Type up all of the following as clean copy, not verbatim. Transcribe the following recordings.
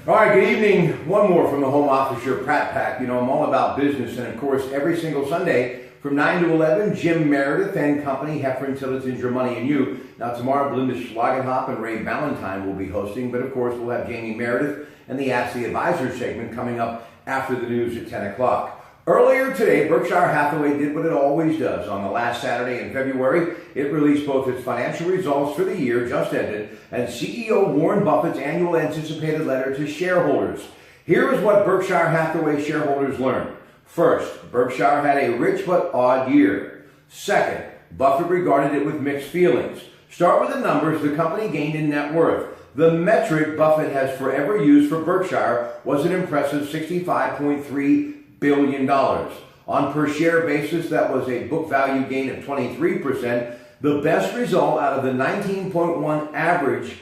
All right, good evening. One more from the home office, your Pratte Pack. You know, I'm all about business, and of course, every single Sunday from 9 to 11, Jim Meredith and company, Heffron Tillotson, Your Money and You. Now, tomorrow, Belinda Schlagenhop and Ray Valentine will be hosting, but of course, we'll have Jamie Meredith and the Ask the Advisor segment coming up after the news at 10 o'clock. Earlier today, Berkshire Hathaway did what it always does. On the last Saturday in February, it released both its financial results for the year just ended and CEO Warren Buffett's annual anticipated letter to shareholders. Here is what Berkshire Hathaway shareholders learned. First, Berkshire had a rich but odd year. Second, Buffett regarded it with mixed feelings. Start with the numbers the company gained in net worth. The metric Buffett has forever used for Berkshire was an impressive $65.3 billion. On per share basis, that was a book value gain of 23%, the best result out of the 19.1 average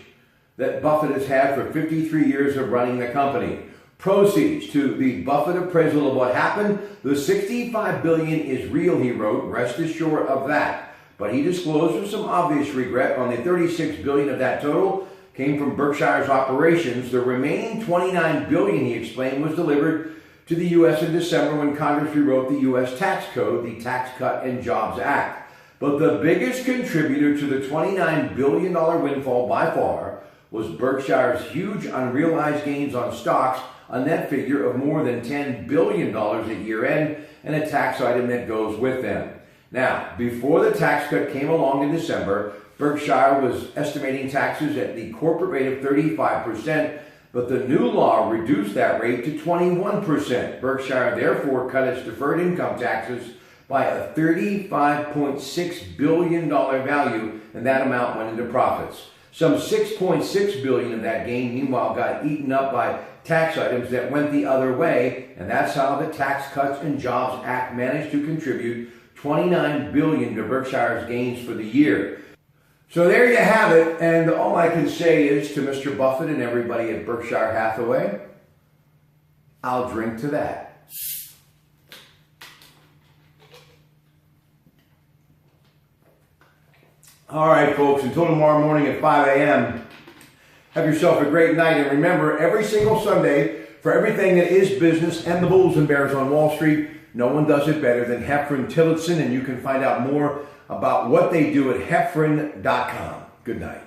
that Buffett has had for 53 years of running the company. Proceeds to the Buffett appraisal of what happened. The $65 billion is real, he wrote, rest assured of that. But he disclosed with some obvious regret on the $36 billion of that total came from Berkshire's operations. The remaining $29 billion, he explained, was delivered to the U.S. in December when Congress rewrote the U.S. tax code, the Tax Cut and Jobs Act. But the biggest contributor to the $29 billion windfall by far was Berkshire's huge unrealized gains on stocks, a net figure of more than $10 billion at year end, and a tax item that goes with them. Now, before the tax cut came along in December, Berkshire was estimating taxes at the corporate rate of 35%, but the new law reduced that rate to 21%. Berkshire therefore cut its deferred income taxes by a $35.6 billion value, and that amount went into profits. Some $6.6 billion of that gain, meanwhile, got eaten up by tax items that went the other way, and that's how the Tax Cuts and Jobs Act managed to contribute $29 billion to Berkshire's gains for the year. So there you have it, and all I can say is to Mr. Buffett and everybody at Berkshire Hathaway, I'll drink to that. All right, folks, until tomorrow morning at 5 a.m., have yourself a great night. And remember, every single Sunday, for everything that is business and the bulls and bears on Wall Street, no one does it better than Heffron Tillotson, and you can find out more about what they do at heffron.com. Good night.